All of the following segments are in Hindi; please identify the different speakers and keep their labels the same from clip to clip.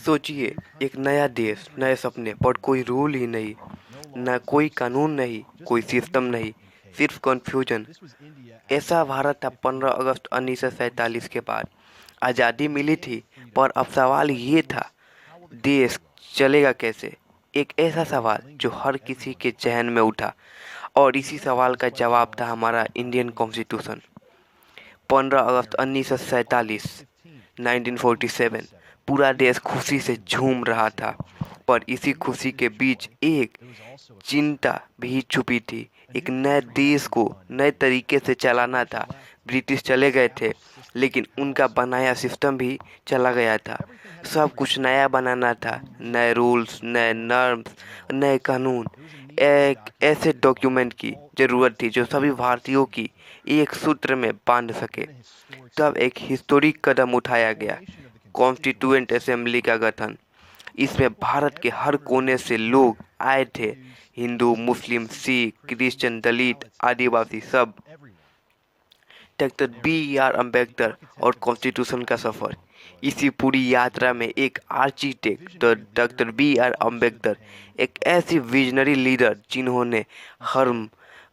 Speaker 1: सोचिए, एक नया देश, नए सपने, पर कोई रूल ही नहीं, न कोई कानून नहीं, कोई सिस्टम नहीं, सिर्फ कन्फ्यूजन। ऐसा भारत था 15 अगस्त 1947 के बाद। आज़ादी मिली थी, पर अब सवाल ये था, देश चलेगा कैसे? एक ऐसा सवाल जो हर किसी के जहन में उठा, और इसी सवाल का जवाब था हमारा इंडियन कॉन्स्टिट्यूशन। 15 अगस्त 1947, 1947। पूरा देश खुशी से झूम रहा था, पर इसी खुशी के बीच एक चिंता भी छुपी थी। एक नए देश को नए तरीके से चलाना था। ब्रिटिश चले गए थे, लेकिन उनका बनाया सिस्टम भी चला गया था। सब कुछ नया बनाना था, नए रूल्स, नए नॉर्म्स, नए कानून। एक ऐसे डॉक्यूमेंट की जरूरत थी जो सभी भारतीयों की एक सूत्र में बांध सके। तब एक हिस्टोरिक कदम उठाया गया, कॉन्स्टिट्यूएंट असेंबली का गठन। इसमें भारत के हर कोने से लोग आए थे, हिंदू, मुस्लिम, सिख, क्रिश्चियन, दलित, आदिवासी, सब। Doctor B.R. अम्बेडकर और कॉन्स्टिट्यूशन का सफर। इसी पूरी यात्रा में एक आर्किटेक्ट डॉक्टर B.R. अम्बेडकर, एक ऐसी विजनरी लीडर जिन्होंने हर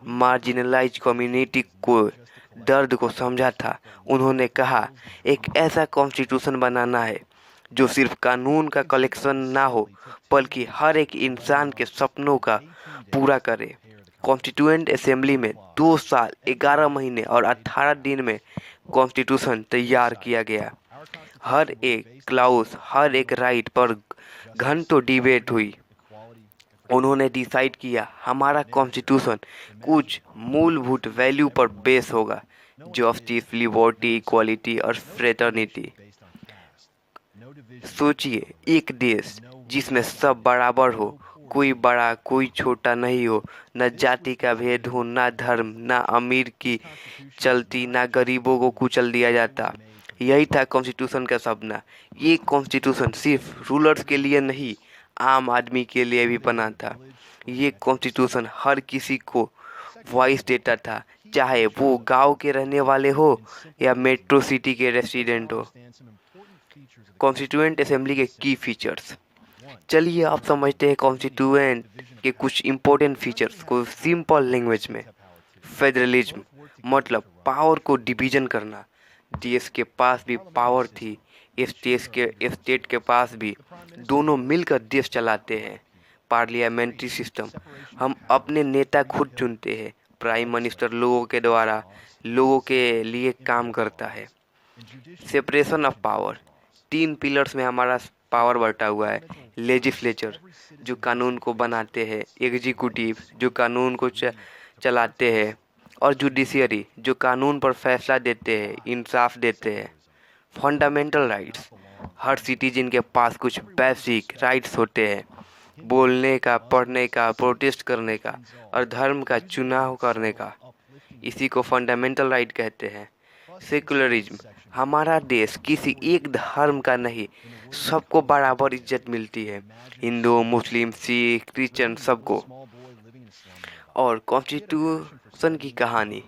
Speaker 1: मार्जिनलाइज कम्युनिटी को दर्द को समझा था। उन्होंने कहा, एक ऐसा कॉन्स्टिट्यूशन बनाना है जो सिर्फ कानून का कलेक्शन ना हो, बल्कि हर एक इंसान के सपनों का पूरा करे। कॉन्स्टिट्यूएंट असेंबली में 2 साल, 11 महीने और 18 दिन में कॉन्स्टिट्यूशन तैयार किया गया। हर एक क्लाउज, हर एक राइट पर घंटों डिबेट हुई। उन्होंने डिसाइड किया, हमारा कॉन्स्टिट्यूशन कुछ मूलभूत वैल्यू पर बेस होगा, जस्टिस, लिबर्टी, इक्वालिटी और फ्रेटर्निटी। सोचिए, एक देश जिसमें सब बराबर हो, कोई बड़ा कोई छोटा नहीं हो, न जाति का भेद हो, ना धर्म, ना अमीर की चलती, ना गरीबों को कुचल दिया जाता। यही था कॉन्स्टिट्यूशन का सपना। ये कॉन्स्टिट्यूशन सिर्फ रूलर्स के लिए नहीं, आम आदमी के लिए भी बना था। ये कॉन्स्टिट्यूशन हर किसी को वॉइस देता था, चाहे वो गांव के रहने वाले हो या मेट्रो सिटी के रेसिडेंट हो। कॉन्स्टिट्यूएंट असेंबली के की फीचर्स। चलिए आप समझते हैं कॉन्स्टिट्यूएंट के कुछ इम्पोर्टेंट फीचर्स को सिंपल लैंग्वेज में। फेडरलिज्म मतलब पावर को डिवीजन करना। देश के पास भी पावर थी, स्टेट के पास भी, दोनों मिलकर देश चलाते हैं। पार्लियामेंट्री सिस्टम, हम अपने नेता खुद चुनते हैं। प्राइम मिनिस्टर लोगों के द्वारा लोगों के लिए काम करता है। सेपरेशन ऑफ पावर, 3 पिलर्स में हमारा पावर बटा हुआ है। लेजिस्लेचर जो कानून को बनाते हैं, एग्जीक्यूटिव जो कानून को चलाते हैं, और जुडिशियरी जो कानून पर फैसला देते हैं, इंसाफ देते हैं। फंडामेंटल राइट्स, हर सिटीजन के पास कुछ बेसिक राइट्स होते हैं, बोलने का, पढ़ने का, प्रोटेस्ट करने का और धर्म का चुनाव करने का। इसी को फंडामेंटल राइट कहते हैं। सेकुलरिज्म, हमारा देश किसी एक धर्म का नहीं, सबको बराबर इज्जत मिलती है, हिंदू, मुस्लिम, सिख, क्रिश्चियन, सबको। और कॉन्स्टिट्यूशन की कहानी,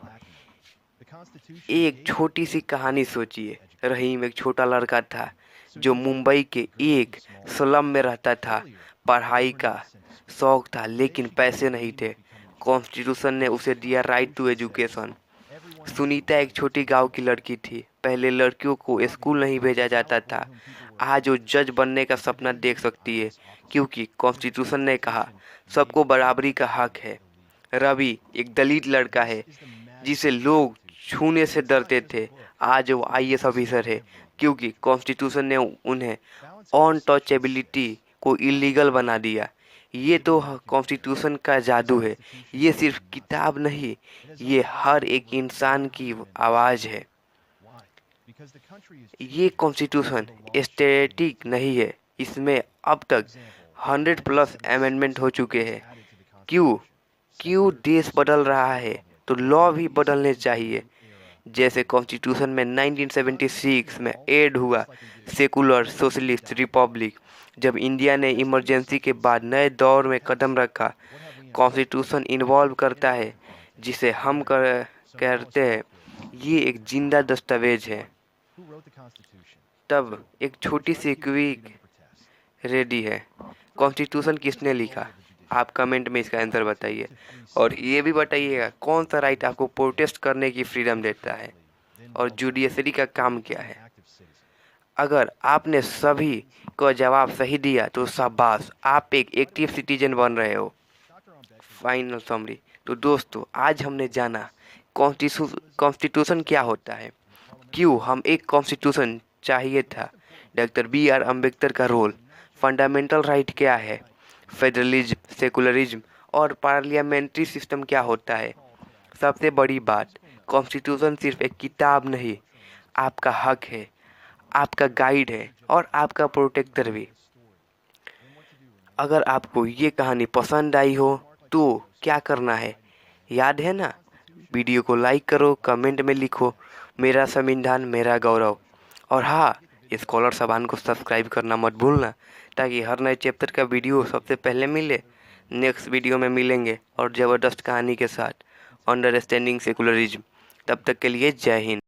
Speaker 1: एक छोटी सी कहानी सोचिए। रहीम एक छोटा लड़का था जो मुंबई के एक स्लम में रहता था। पढ़ाई का शौक था, लेकिन पैसे नहीं थे। कॉन्स्टिट्यूशन ने उसे दिया राइट टू एजुकेशन। सुनीता एक छोटी गांव की लड़की थी। पहले लड़कियों को स्कूल नहीं भेजा जाता था। आज वो जज बनने का सपना देख सकती है, क्योंकि कॉन्स्टिट्यूशन ने कहा सबको बराबरी का हक है। रवि एक दलित लड़का है जिसे लोग छूने से डरते थे। आज वो IAS ऑफिसर है, क्योंकि कॉन्स्टिट्यूशन ने उन्हें अनटचेबिलिटी को इलीगल बना दिया। ये तो कॉन्स्टिट्यूशन का जादू है। ये सिर्फ किताब नहीं, ये हर एक इंसान की आवाज़ है। ये कॉन्स्टिट्यूशन स्टैटिक नहीं है, इसमें अब तक 100+ अमेंडमेंट हो चुके हैं। क्यों? क्यों देश बदल रहा है तो लॉ भी बदलने चाहिए। जैसे कॉन्स्टिट्यूशन में 1976 में ऐड हुआ सेकुलर सोशलिस्ट रिपब्लिक। जब इंडिया ने इमरजेंसी के बाद नए दौर में कदम रखा, कॉन्स्टिट्यूशन इन्वॉल्व करता है, जिसे हम कहते हैं ये एक जिंदा दस्तावेज है। तब एक छोटी सी क्विक रेडी है। कॉन्स्टिट्यूशन किसने लिखा? आप कमेंट में इसका आंसर बताइए और ये भी बताइएगा कौन सा राइट आपको प्रोटेस्ट करने की फ्रीडम देता है और जुडिशरी का काम क्या है। अगर आपने सभी को जवाब सही दिया तो शाबाश, आप एक एक्टिव सिटीजन बन रहे हो। Final summary. तो दोस्तों, आज हमने जाना कॉन्स्टिट्यूशन क्या होता है, क्यों हम एक कॉन्स्टिट्यूशन चाहिए था, डॉक्टर B.R. अम्बेडकर का रोल, फंडामेंटल राइट क्या है, फेडरलिज्म, सेकुलरिज्म और पार्लियामेंट्री सिस्टम क्या होता है। सबसे बड़ी बात, कॉन्स्टिट्यूशन सिर्फ एक किताब नहीं, आपका हक है, आपका गाइड है और आपका प्रोटेक्टर भी। अगर आपको ये कहानी पसंद आई हो तो क्या करना है, याद है ना? वीडियो को लाइक करो, कमेंट में लिखो मेरा संविधान मेरा गौरव, और हाँ, स्कॉलर साबान को सब्सक्राइब करना मत भूलना ताकि हर नए चैप्टर का वीडियो सबसे पहले मिले। नेक्स्ट वीडियो में मिलेंगे और ज़बरदस्त कहानी के साथ, अंडरस्टैंडिंग सेकुलरिज्म। तब तक के लिए जय हिंद।